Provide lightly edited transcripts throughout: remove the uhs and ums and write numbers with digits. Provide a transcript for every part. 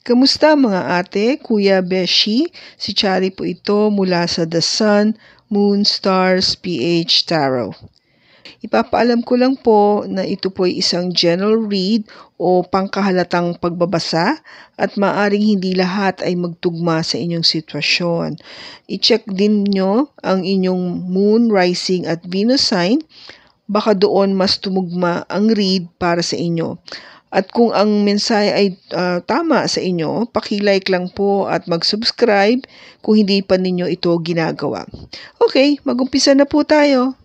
Kamusta mga ate, kuya, beshi? Si Chari po ito mula sa The Sun, Moon, Stars, PH Tarot. Ipapaalam ko lang po na ito po ay isang general read o pangkahalatang pagbabasa at maaring hindi lahat ay magtugma sa inyong sitwasyon. I-check din nyo ang inyong Moon, Rising at Venus sign. Baka doon mas tumugma ang read para sa inyo. At kung ang mensahe ay tama sa inyo, paki-like lang po at mag-subscribe kung hindi pa ninyo ito ginagawa. Okay, mag-umpisa na po tayo.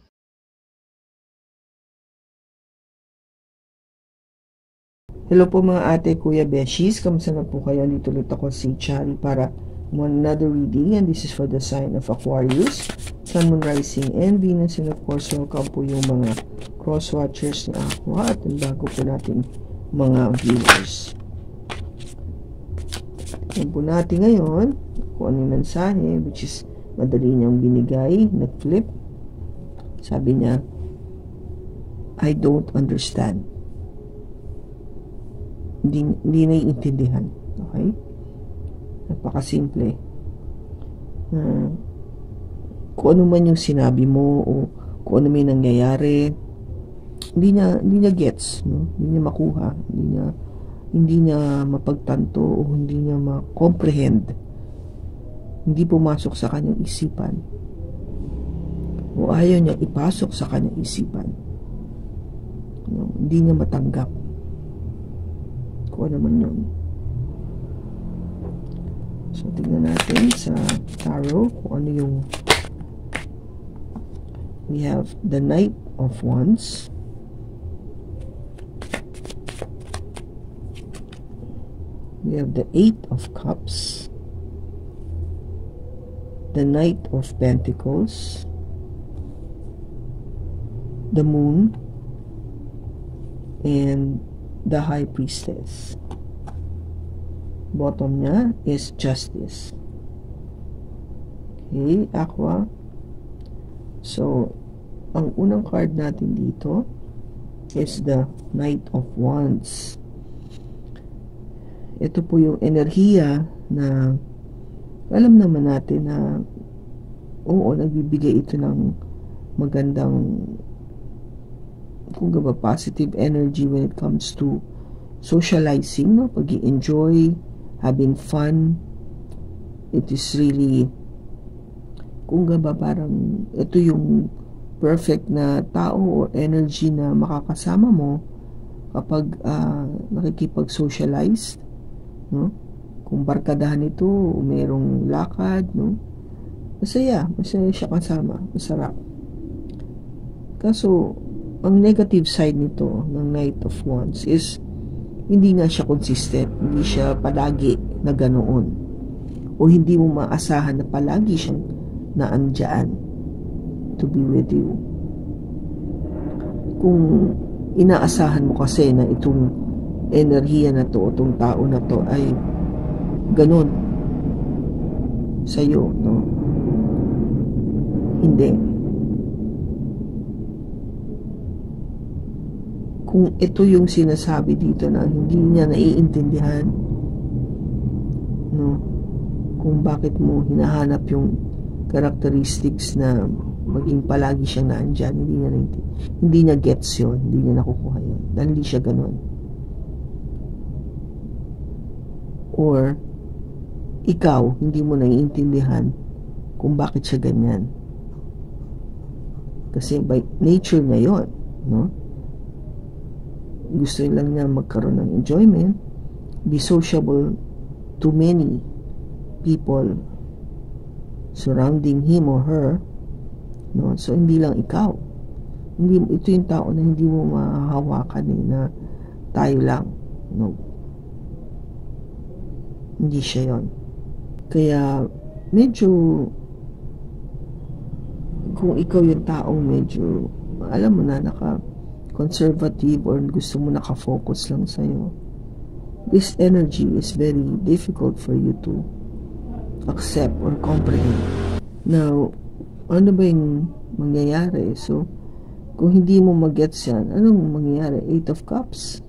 Hello po mga ate, kuya, beshies. Kamusta na po kayo? Dito ulit ako si Chari para another reading, and this is for the sign of Aquarius, Sun, Moon, Rising, and Venus. And of course, welcome po yung mga cross-watchers ni Aqua at ang bago po natin mga viewers. Tignan po natin ngayon kung ano yung mensahe, which is madali niyang binigay, nag-flip. Sabi niya, I don't understand. Hindi naiintindihan. Okay? Napakasimple. Kung ano man yung sinabi mo o kung ano may nangyayari, hindi niya gets, no? Hindi niya makuha, hindi niya mapagtanto o hindi niya ma-comprehend. Hindi pumasok sa kanyang isipan. O ayaw niya ipasok sa kanyang isipan. No? Hindi niya matanggap. Kung ano man yun. So, tignan natin sa tarot kung ano yung we have the Knight of Wands. We have the Eight of Cups, the Knight of Pentacles, the Moon, and the High Priestess. Bottom niya is Justice. Okay, Aqua. So, ang unang card natin dito is the Knight of Wands. Ito po yung enerhiya na alam naman natin na oo, nagbibigay ito ng magandang positive energy when it comes to socializing, no? Pag-i-enjoy, having fun. It is really parang ito yung perfect na tao or energy na makakasama mo kapag nakikipag-socialize, no? Kung barkadahan ito, mayroong lakad, no? Masaya siya kasama, masarap. Kaso ang negative side nito ng Knight of Wands is hindi nga siya consistent, hindi siya palagi na ganoon, o hindi mo maasahan na palagi siyang naandyan to be with you. Kung inaasahan mo kasi na itong enerhiya na to, itong tao na to ay ganon sa'yo, no? Hindi. Kung ito yung sinasabi dito na hindi niya naiintindihan, no, kung bakit mo hinahanap yung characteristics na maging palagi siyang naandyan, hindi niya gets yun, hindi niya nakukuha yun, dahil hindi siya ganun. Or ikaw, hindi mo naiintindihan kung bakit siya ganyan, kasi by nature niya yun, no? Gusto lang niya magkaroon ng enjoyment, be sociable to many people surrounding him or her, no? So hindi lang ikaw, ito yung tao na hindi mo mahahawakan na tayo lang, no? Hindi siya yon. Kaya medyo kung ikaw yung taong medyo alam mo na conservative or gusto mo nakafocus lang sa'yo, this energy is very difficult for you to accept or comprehend. Now, ano ba yung mangyayari? So, kung hindi mo mag-gets yan, anong mangyayari? Eight of Cups.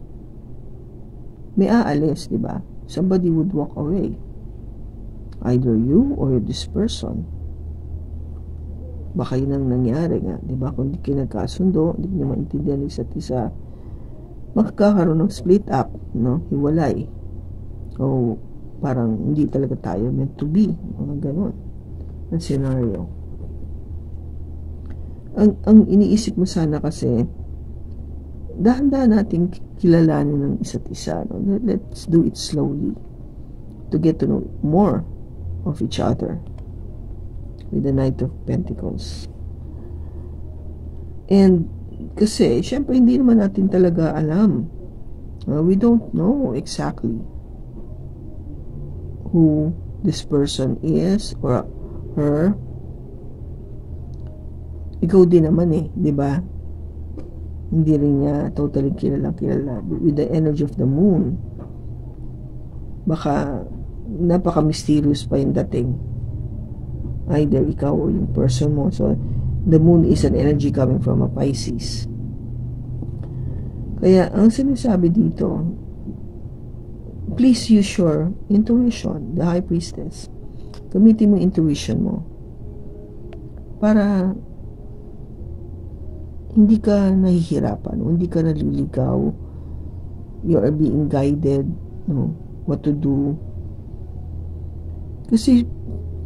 May aalis, di ba? somebody would walk away. Either you or this person. Baka yun ang nangyari nga, di ba? Kung di kayo nagkasundo, di nyo maintindihan ng isa't isa, magkakaroon ng split up, no? Hiwalay. O parang hindi talaga tayo meant to be. Mga ganun. Ang scenario. Ang iniisip mo sana kasi, dahan-dahan nating kilalanin ng isa't isa. No? Let's do it slowly to get to know more of each other with the Knight of Pentacles. And kasi, syempre, hindi naman natin talaga alam. We don't know exactly who this person is or her. Ikaw din naman di ba? Hindi rin niya totally kilala. With the energy of the moon, baka napaka-mysterious pa yung dating. Either ikaw or yung person mo. So, the moon is an energy coming from a Pisces. Kaya, ang sinasabi dito, please use your intuition, the High Priestess. Gamitin mo intuition mo para hindi ka nahihirapan, hindi ka naliligaw. You are being guided, what to do. Kasi,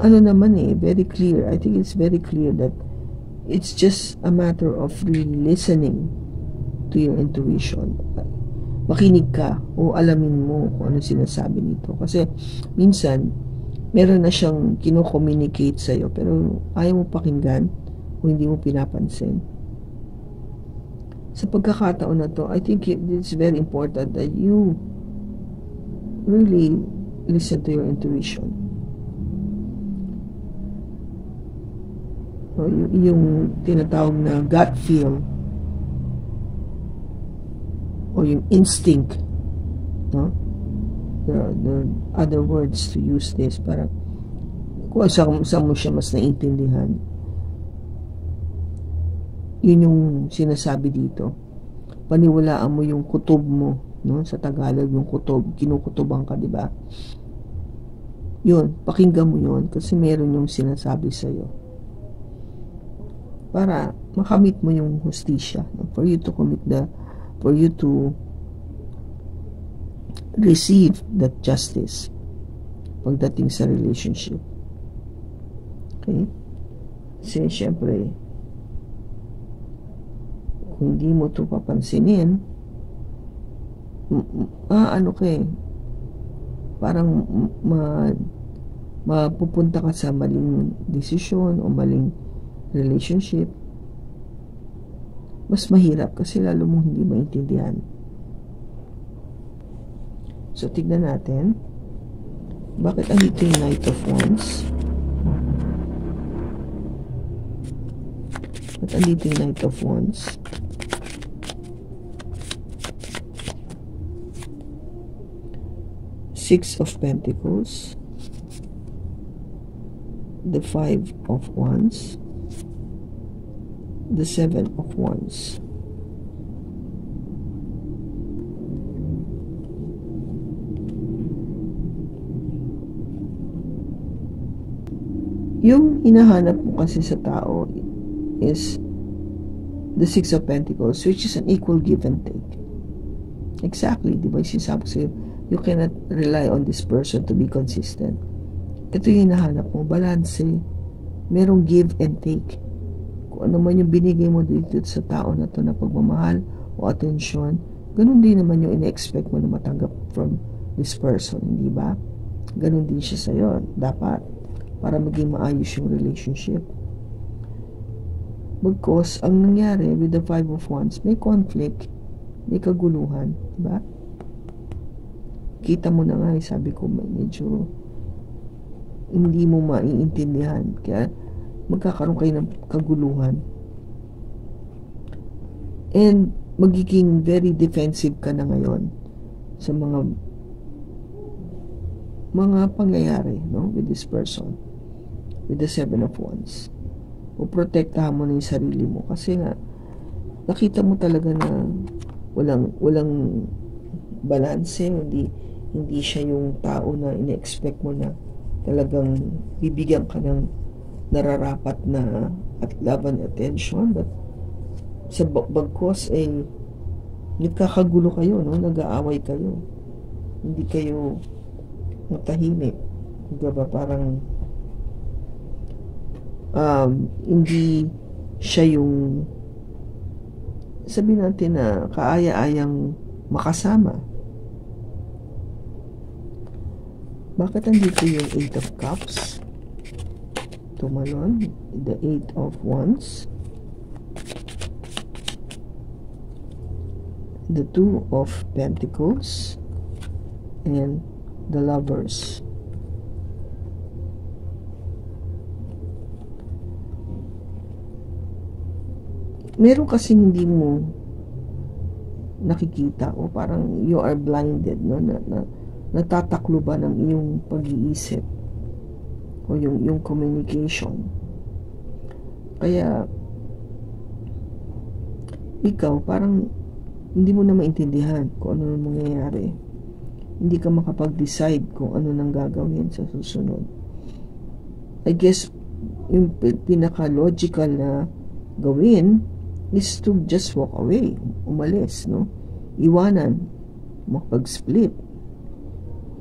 very clear. I think it's very clear that it's just a matter of really listening to your intuition. Makinig ka o alamin mo kung ano sinasabi nito. Kasi minsan, meron na siyang kino-communicate sa'yo pero ayaw mo pakinggan o hindi mo pinapansin. Sa pagkakataon na to, I think it's very important that you really listen to your intuition. Yung tinatawag na gut feel o yung instinct, no? There are other words to use this para kung saan mo siya mas naiintindihan. Yun yung sinasabi dito. Paniwalaan mo yung kutob mo, no? Sa Tagalog yung kutob, kinukutoban ka, di ba? Yun, pakinggan mo yun kasi meron yung sinasabi sa'yo para makamit mo yung hustisya, no? For you to receive that justice pagdating sa relationship. Okay? Kasi syempre kung hindi mo ito papansinin, parang mapupunta ka sa maling desisyon o maling relationship. Mas mahirap kasi lalo mong hindi maintindihan. So, tignan natin. Bakit andito yung Knight of Wands? Bakit andito yung Knight of Wands? Six of Pentacles. The Five of Wands. The Seven of Wands. Yung hinahanap mo kasi sa tao is the Six of Pentacles, which is an equal give and take. Exactly, di ba? Sinasabi sa'yo, you cannot rely on this person to be consistent. Ito yung hinahanap mo, balance. Merong give and take. Kung ano man yung binigay mo dito sa tao na to na pagmamahal o atensyon, ganun din naman yung ina-expect mo na matanggap from this person, hindi ba? Ganun din siya sa'yo, dapat, para maging maayos yung relationship. Because, ang nangyari with the Five of Wands, may conflict, may kaguluhan, di ba? Kita mo na nga, sabi ko, medyo hindi mo maiintindihan, kaya magkakaroon kayo ng kaguluhan. And magiging very defensive ka na ngayon sa mga pangyayari, no, with this person, with the Seven of Wands. O protektahan mo na yung sarili mo kasi nga nakita mo talaga na walang balanse, Hindi siya yung tao na ina-expect mo na talagang bibigyan ka ng nararapat na at love and attention, but sa bagkos nagkakagulo kayo, no? Nag-aaway kayo, hindi kayo matahimik, diba? Parang hindi siya yung sabihin natin na kaaya-ayang makasama. Bakit andito yung 8 of Cups? Tumalon, the 8 of Wands, the 2 of Pentacles, and the Lovers. Meron kasi hindi mo nakikita o parang you are blinded, no? Natataklo ba ng iyong pag-iisip o yung communication. Kaya ikaw parang hindi mo na maintindihan kung ano nang mangyayari. Hindi ka makapag-decide kung ano nang gagawin sa susunod. I guess yung pinaka-logical na gawin is to just walk away, umalis, no? Iwanan, makapag-split,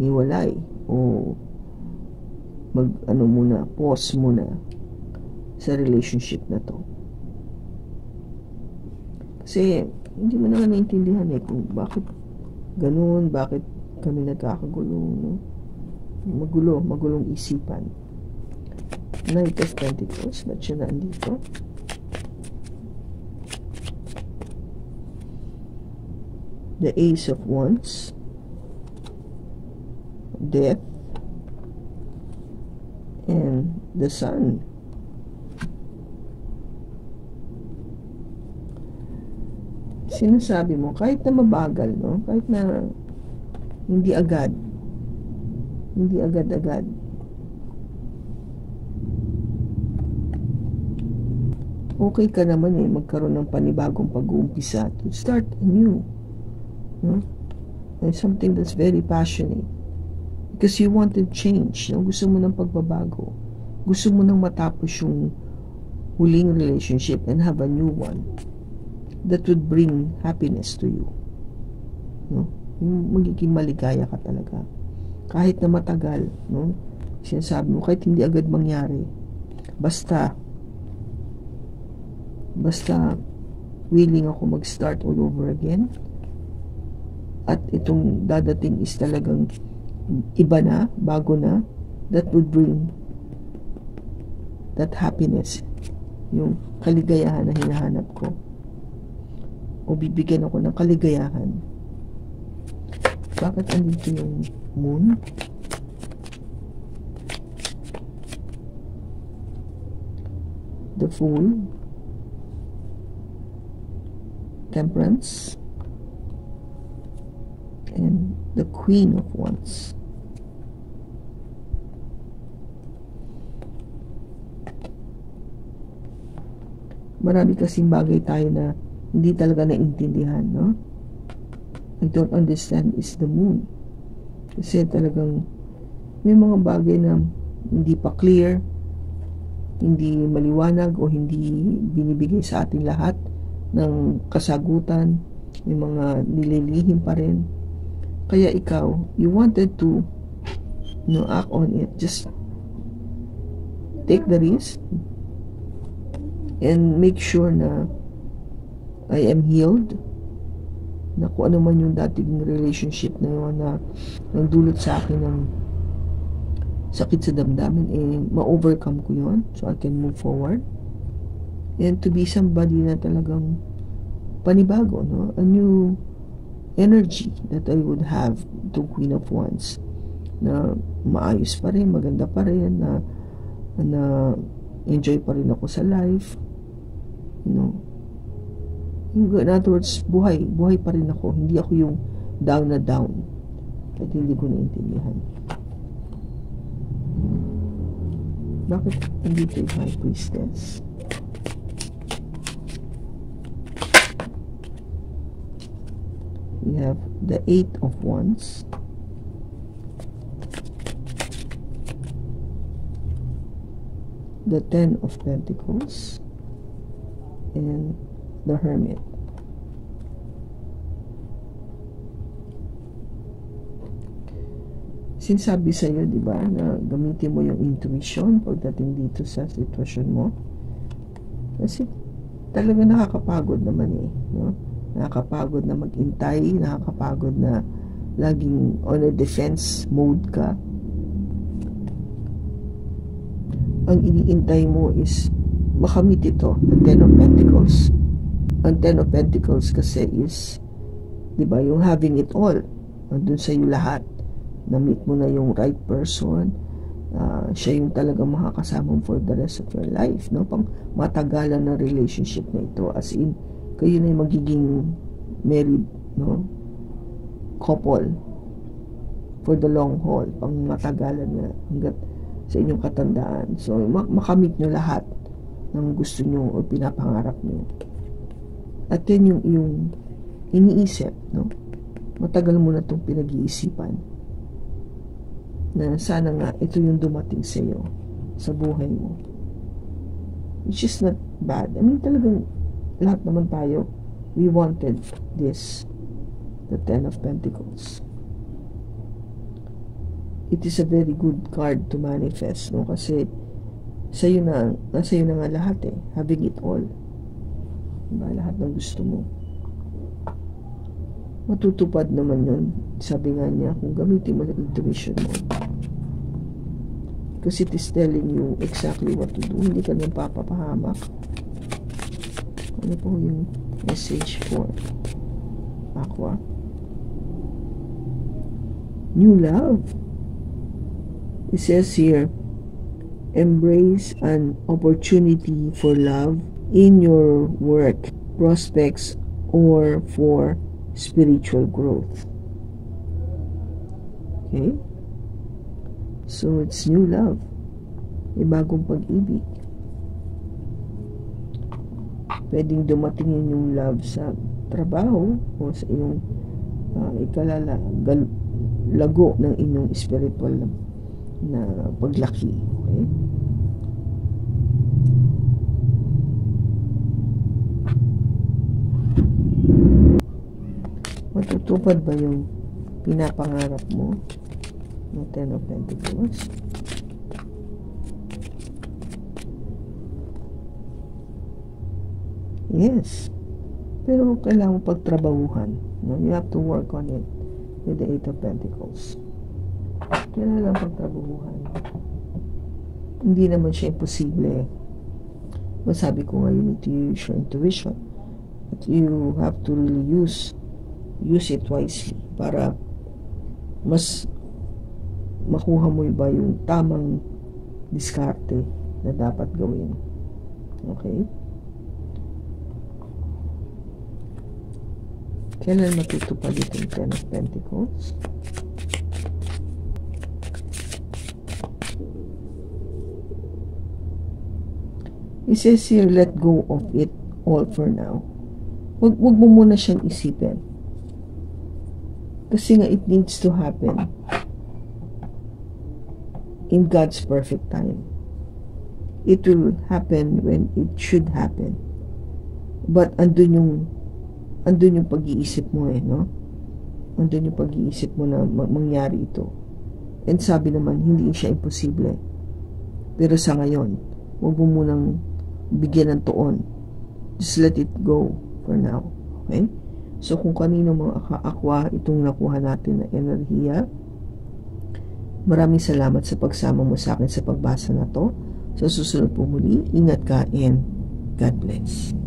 hiwalay, o pause muna sa relationship na to. Kasi hindi mo na naintindihan kung bakit ganun, bakit kami nagkakagulo, no? Magulong isipan. Knight of Pentacles, ba't siya nandito? The Ace of Wands, Death, and the Sun. Sinasabi mo, kahit na mabagal, no? Kahit na hindi agad-agad, okay ka naman magkaroon ng panibagong pag-uumpisa, to start anew, no? And something that's very passionate because you want to change, no? Gusto mo ng pagbabago, gusto mo nang matapos yung huling relationship and have a new one that would bring happiness to you, no? Yung magiging maligaya ka talaga kahit na matagal, no? Sinasabi mo, kahit hindi agad mangyari, basta willing ako mag-start all over again, at itong dadating is talagang iba na, bago na, that would bring that happiness, yung kaligayahan na hinahanap ko, o bibigyan ako ng kaligayahan. Bakit andito yung Moon? The Fool, Temperance, and the Queen of Wands. Marami kasing bagay tayo na hindi talaga naintindihan, no? I don't understand is the Moon. Kasi talagang may mga bagay na hindi pa clear, hindi maliwanag, o hindi binibigay sa ating lahat ng kasagutan, may mga nililihim pa rin. Kaya ikaw, you wanted to act on it. Just take the risk and make sure na I am healed, na kung ano man yung dating relationship na yun na nagdulot sa akin ng sakit sa damdamin, ma-overcome ko yun so I can move forward and to be somebody na talagang panibago, no? A new energy that I would have to Queen of Wands, na maayos pa rin, maganda pa rin, na enjoy pa rin ako sa life, you know. In other words, buhay pa rin ako, hindi ako yung down na down at hindi ko naintindihan. Bakit andito yung High Priestess? We have the 8 of Wands, the Ten of Pentacles, and the Hermit. Sinasabi sa'yo, di ba, na gamitin mo yung intuition pagdating dito sa sitwasyon mo. Kasi talaga nakakapagod naman eh, no? Nakakapagod na mag-intay, nakakapagod na laging on a defense mode ka. Ang iniintay mo is makamit ito, the Ten of Pentacles. Ang Ten of Pentacles kasi is, di ba, yung having it all. Nandun sa'yo lahat. Na-meet mo na yung right person, siya yung talagang makakasama for the rest of your life, no? Pang matagalan na relationship na ito, as in, kayo na yung magiging married, no? Couple for the long haul, pang matagalan na hanggat sa inyong katandaan. So, makamit nyo lahat ng gusto nyo o pinapangarap nyo. At then yung iniisip, no? Matagal mo na itong pinag-iisipan na sana nga ito yung dumating sa iyo sa buhay mo, which is not bad. I mean, talagang lahat naman tayo, we wanted this, the Ten of Pentacles. It is a very good card to manifest, no? Kasi sa'yo na, nasa iyo na nga lahat eh, having it all, diba? Lahat ng gusto mo matutupad naman yun. Sabi nga niya, kung gamitin mo ng intuition mo, because it is telling you exactly what to do. Hindi ka nang papapahamak. Ano po yung message for Aqua? New love. It says here, embrace an opportunity for love in your work, prospects, or for spiritual growth. Okay? So, it's new love. May bagong pag-ibig. Pwedeng dumating yung love sa trabaho o sa iyong lago ng inyong spiritual na paglaki. Okay? Matutupad ba yung pinapangarap mo ng Ten of Pentacles? Yes. Pero kailangan mo pagtrabahuhan. No? You have to work on it with the Eight of Pentacles. Kailangan pagtrabahuhan. Hindi naman siya imposible. Masabi ko nga, you need to use your intuition. But you have to really use it wisely para mas makuha mo ba yung tamang diskarte na dapat gawin. Okay? Kailan matutupad itong Ten of Pentacles? It says here, let go of it all for now. Wag mo muna siyang isipin. Kasi nga, it needs to happen in God's perfect time. It will happen when it should happen. But andun yung pag-iisip mo eh, no? Andun yung pag-iisip mo na mangyari ito. And sabi naman, hindi siya imposible. Pero sa ngayon, huwag mo munang bigyan ng tuon. Just let it go for now. Okay? So, kung kanino mga Aqua itong nakuha natin na enerhiya, maraming salamat sa pagsama mo sa akin sa pagbasa na to. Sa susunod po muli, ingat ka and God bless.